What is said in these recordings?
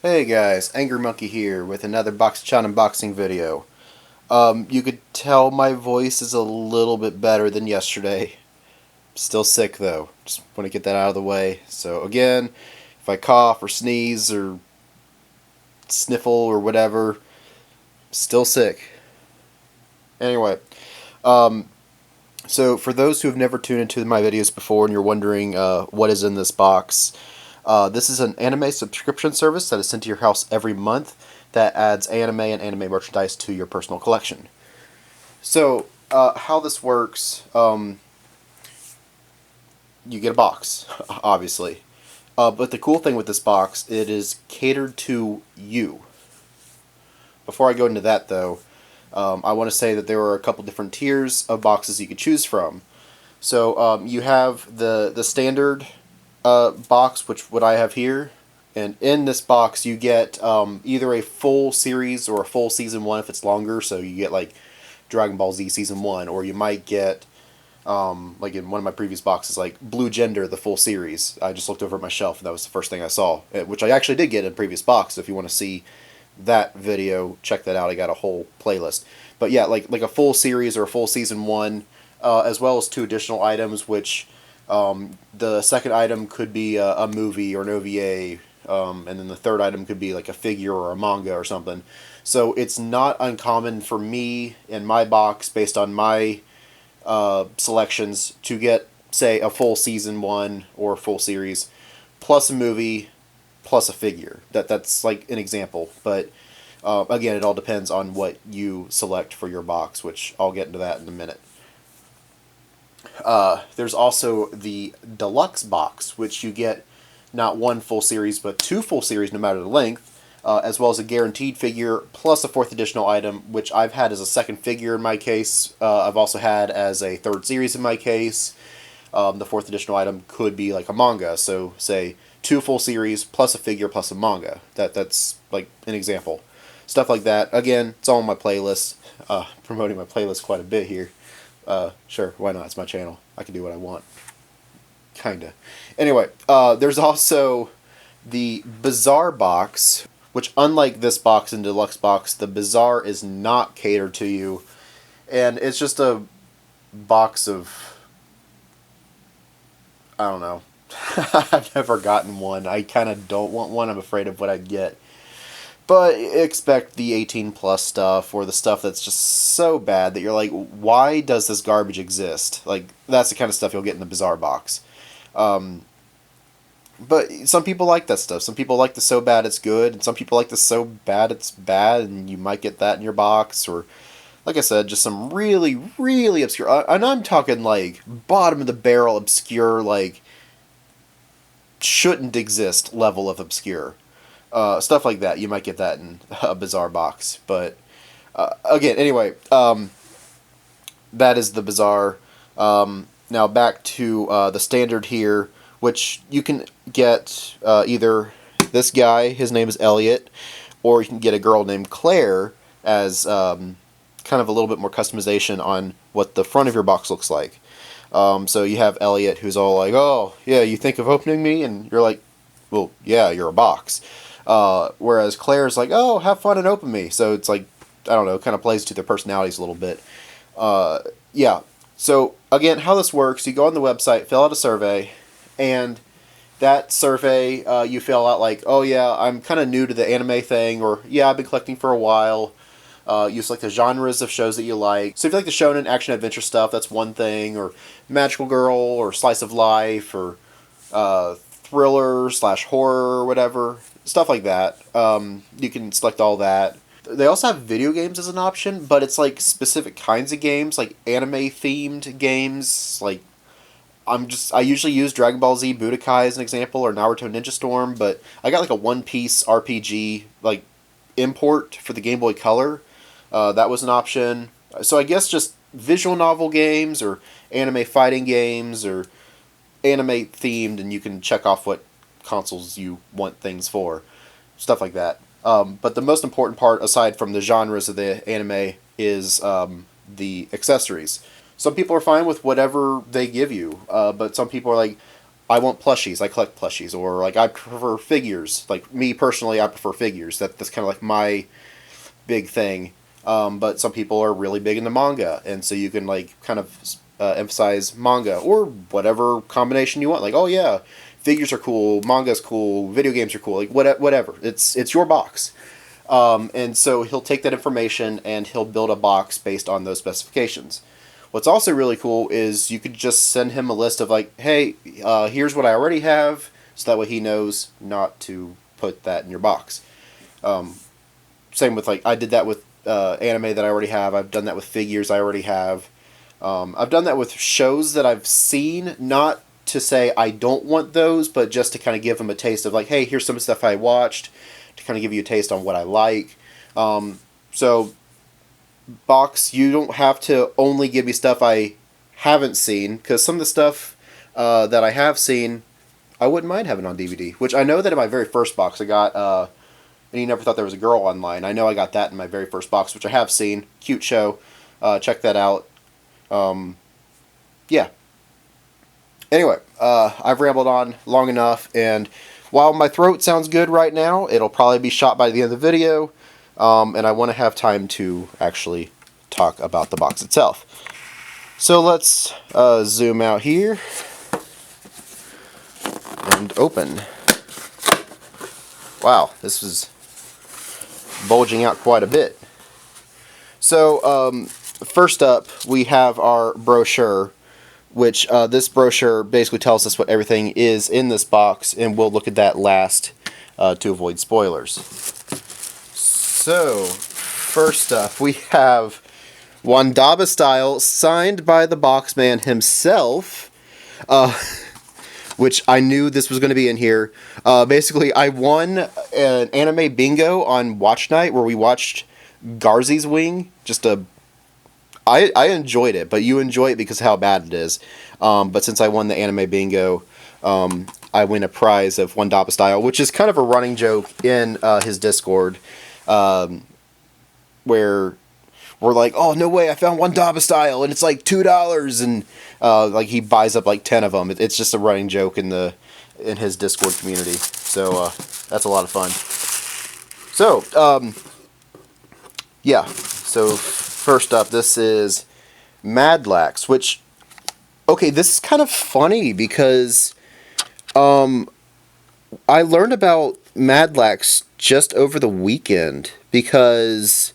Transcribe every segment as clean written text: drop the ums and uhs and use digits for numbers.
Hey guys, Angry Monkey here with another Boxuchan unboxing video. You could tell my voice is a little bit better than yesterday. Still sick though. Just want to get that out of the way. So again, if I cough or sneeze or sniffle or whatever, still sick. Anyway, um, so for those who have never tuned into my videos before and you're wondering what is in this box, this is an anime subscription service that is sent to your house every month that adds anime and anime merchandise to your personal collection. So, how this works, you get a box, obviously. But the cool thing with this box, it is catered to you. Before I go into that, though, I want to say that there are a couple different tiers of boxes you could choose from. So, you have the standard box, which what I have here, and in this box you get either a full series or a full season 1 if it's longer, so you get like Dragon Ball Z season 1, or you might get like in one of my previous boxes, like Blue Gender, the full series. I just looked over at my shelf and that was the first thing I saw, which I actually did get in a previous box. So if you want to see that video, check that out. I got a whole playlist. But yeah, like a full series or a full season 1, as well as 2 additional items, which the second item could be a movie or an OVA, and then the third item could be like a figure or a manga or something. So it's not uncommon for me in my box, based on my selections, to get, say, a full season 1 or a full series, plus a movie, plus a figure. That's like an example. But again, it all depends on what you select for your box, which I'll get into that in a minute. There's also the deluxe box, which you get not 1 full series, but 2 full series no matter the length, as well as a guaranteed figure, plus a 4th additional item, which I've had as a second figure in my case. I've also had as a 3rd series in my case. The 4th additional item could be like a manga, so say 2 full series, plus a figure, plus a manga. That's like an example. Stuff like that. Again, it's all on my playlist. Promoting my playlist quite a bit here. Sure, why not? It's my channel. I can do what I want. Kinda. Anyway, there's also the Bazaar box, which, unlike this box and deluxe box, the Bazaar is not catered to you. And it's just a box of, I don't know. I've never gotten one. I kind of don't want one. I'm afraid of what I'd get. But expect the 18 plus stuff, or the stuff that's just so bad that you're like, why does this garbage exist? Like, that's the kind of stuff you'll get in the Bazaar box. But some people like that stuff. Some people like the so bad it's good, and some people like the so bad it's bad, and you might get that in your box. Or, like I said, just some really, really obscure, and I'm talking like bottom of the barrel obscure, like shouldn't exist level of obscure. Stuff like that. You might get that in a Bazaar box. But again, anyway, that is the Bazaar. Now back to the standard here, which you can get either this guy, his name is Elliot, or you can get a girl named Claire as kind of a little bit more customization on what the front of your box looks like. So you have Elliot, who's all like, oh, yeah, you think of opening me? And you're like, well, yeah, you're a box. Whereas Claire's like, oh, have fun and open me. So it's like, I don't know, kind of plays to their personalities a little bit. Yeah. So, again, how this works, you go on the website, fill out a survey, and that survey, you fill out like, oh, yeah, I'm kind of new to the anime thing, or, yeah, I've been collecting for a while. You select the genres of shows that you like. So if you like the shonen, action-adventure stuff, that's one thing, or magical girl, or slice of life, or thriller / horror, or whatever, stuff like that. You can select all that. They also have video games as an option, but it's like specific kinds of games, like anime-themed games. Like, I usually use Dragon Ball Z Budokai as an example, or Naruto Ninja Storm, but I got like a One Piece RPG, like, import for the Game Boy Color. That was an option. So I guess just visual novel games, or anime fighting games, or anime themed, and you can check off what consoles you want things for. Stuff like that. But the most important part, aside from the genres of the anime, is the accessories. Some people are fine with whatever they give you, but some people are like, I want plushies. I collect plushies, or like I prefer figures. Like me personally, I prefer figures. That's kind of like my big thing. But some people are really big into manga, and so you can like kind of emphasize manga or whatever combination you want. Like, oh yeah, figures are cool, manga's cool, video games are cool. Like whatever. It's your box. And so he'll take that information and he'll build a box based on those specifications. What's also really cool is you could just send him a list of like, hey, here's what I already have, so that way he knows not to put that in your box. Same with like, I did that with anime that I already have. I've done that with figures I already have. I've done that with shows that I've seen, not to say I don't want those, but just to kind of give them a taste of like, hey, here's some stuff I watched, to kind of give you a taste on what I like. So, box, you don't have to only give me stuff I haven't seen, because some of the stuff that I have seen, I wouldn't mind having on DVD. Which I know that in my very first box I got, and You Never Thought There Was a Girl Online. I know I got that in my very first box, which I have seen. Cute show. Check that out. Yeah. Anyway, I've rambled on long enough, and while my throat sounds good right now, it'll probably be shot by the end of the video, and I want to have time to actually talk about the box itself. So let's zoom out here and open. Wow, this is bulging out quite a bit. So, first up, we have our brochure, which this brochure basically tells us what everything is in this box, and we'll look at that last to avoid spoilers. So, first up, we have Wandaba Style, signed by the Boxman himself, which I knew this was going to be in here. Basically, I won an anime bingo on Watch Night, where we watched Garzy's Wing. I enjoyed it, but you enjoy it because of how bad it is. But since I won the anime bingo, I win a prize of Wandaba Style, which is kind of a running joke in his Discord, where we're like, oh, no way, I found Wandaba Style, and it's like $2, and like he buys up like 10 of them. It's just a running joke in his Discord community. So that's a lot of fun. So, yeah. So first up, this is Madlax, which, okay, this is kind of funny because I learned about Madlax just over the weekend because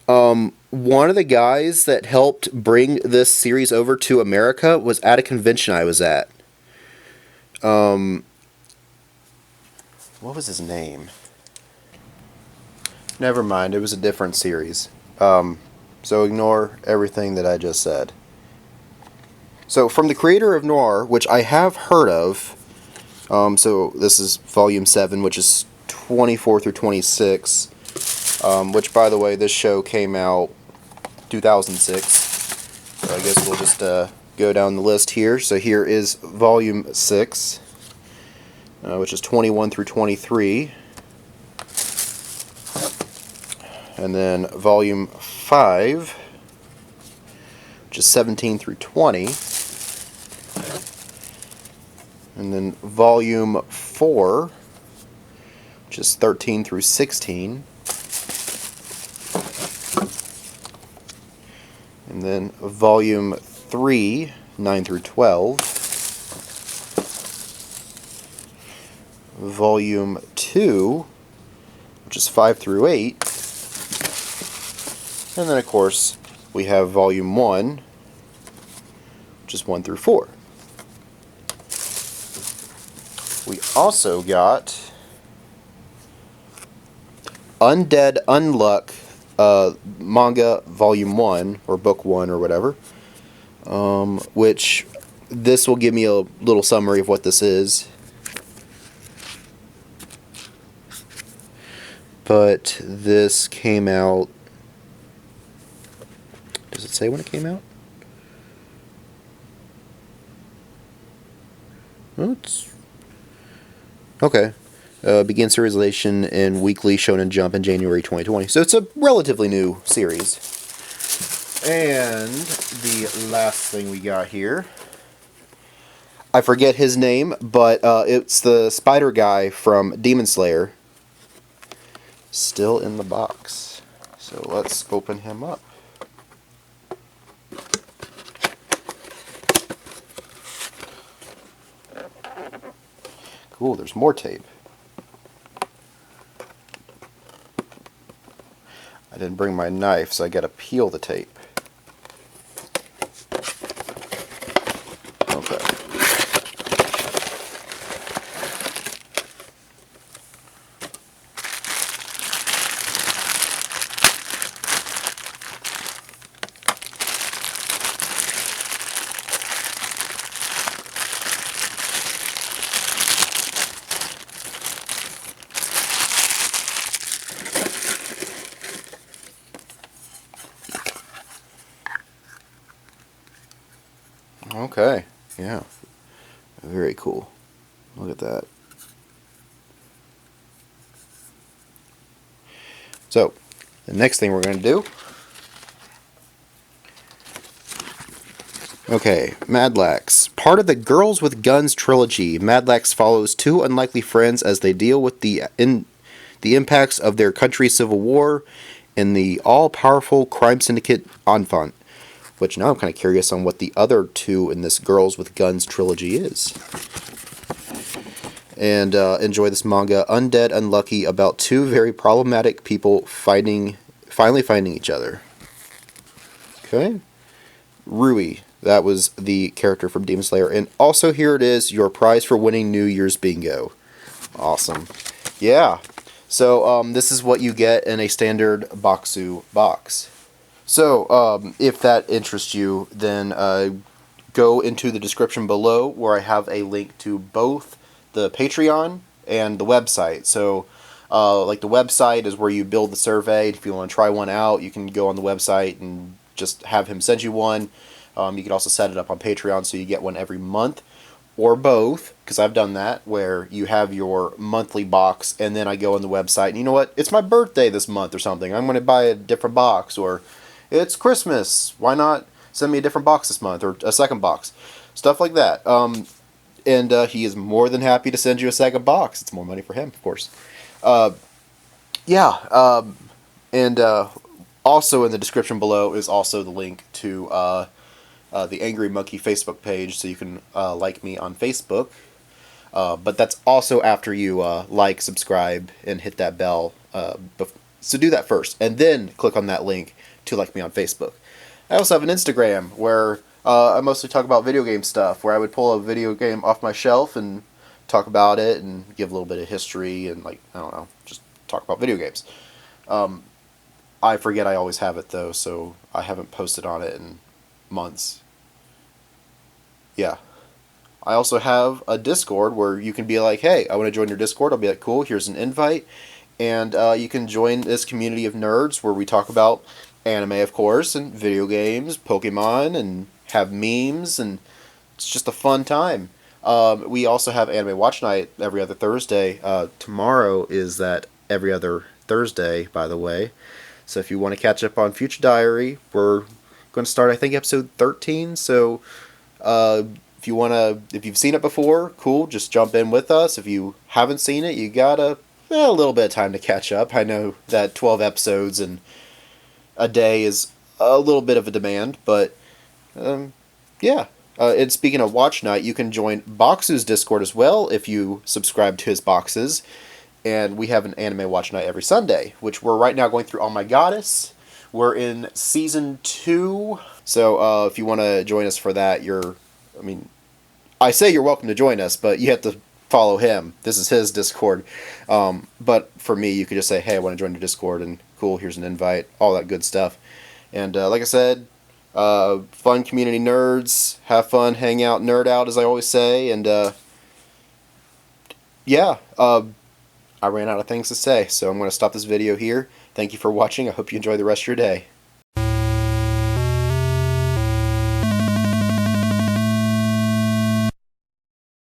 one of the guys that helped bring this series over to America was at a convention I was at. What was his name? Never mind, it was a different series. So ignore everything that I just said. So from the creator of Noir, which I have heard of, so this is Volume 7, which is 24 through 26, which, by the way, this show came out 2006. So I guess we'll just go down the list here. So here is Volume 6, which is 21 through 23. And then Volume 5, which is 17 through 20. And then Volume 4, which is 13 through 16. And then Volume 3, 9 through 12. Volume 2, which is 5 through 8. And then, of course, we have Volume 1, which is 1 through 4. We also got Undead Unluck manga Volume 1, or Book 1, or whatever, which this will give me a little summary of what this is. But this came out... Does it say when it came out? Well, it's... Okay. Began serialization in Weekly Shonen Jump in January 2020. So it's a relatively new series. And the last thing we got here, I forget his name, but it's the spider guy from Demon Slayer. Still in the box. So let's open him up. Cool, there's more tape. I didn't bring my knife, so I gotta peel the tape. Okay. Okay, yeah. Very cool. Look at that. So, the next thing we're going to do. Okay, Madlax. Part of the Girls with Guns trilogy, Madlax follows two unlikely friends as they deal with the impacts of their country's civil war in the all-powerful crime syndicate Enfant. Which now I'm kind of curious on what the other two in this Girls with Guns trilogy is. And enjoy this manga, Undead Unlucky, about two very problematic people finally finding each other. Okay. Rui, that was the character from Demon Slayer. And also here it is, your prize for winning New Year's Bingo. Awesome. Yeah. So this is what you get in a standard Boxu box. So, if that interests you, then go into the description below where I have a link to both the Patreon and the website. So, like the website is where you build the survey. If you want to try one out, you can go on the website and just have him send you one. You can also set it up on Patreon so you get one every month. Or both, because I've done that, where you have your monthly box and then I go on the website and you know what, it's my birthday this month or something. I'm going to buy a different box, or it's Christmas. Why not send me a different box this month or a second box? Stuff like that. And he is more than happy to send you a second box. It's more money for him, of course. Yeah. And also in the description below is also the link to the Angry Monkey Facebook page, so you can like me on Facebook. But that's also after you like, subscribe, and hit that bell. So do that first, and then click on that link to like me on Facebook. I also have an Instagram where I mostly talk about video game stuff, where I would pull a video game off my shelf and talk about it and give a little bit of history and, like, I don't know, just talk about video games. I forget I always have it, though, so I haven't posted on it in months. Yeah. I also have a Discord where you can be like, hey, I want to join your Discord. I'll be like, cool, here's an invite. And you can join this community of nerds where we talk about anime, of course, and video games, Pokemon, and have memes, and it's just a fun time. We also have Anime Watch Night every other Thursday. Tomorrow is that every other Thursday, by the way. So if you want to catch up on Future Diary, we're going to start, I think, episode 13. So if you've seen it before, cool, just jump in with us. If you haven't seen it, you got a little bit of time to catch up. I know that 12 episodes in a day is a little bit of a demand, but yeah. And speaking of Watch Night, you can join Boxu's Discord as well if you subscribe to his boxes. And we have an Anime Watch Night every Sunday, which we're right now going through Oh My Goddess. We're in Season 2. So if you want to join us for that, I say you're welcome to join us, but you have to follow him. This is his Discord. But for me, you could just say, hey, I want to join your Discord, and cool, here's an invite, all that good stuff. And like I said, fun community nerds, have fun, hang out, nerd out, as I always say. And yeah, I ran out of things to say, so I'm going to stop this video here. Thank you for watching. I hope you enjoy the rest of your day.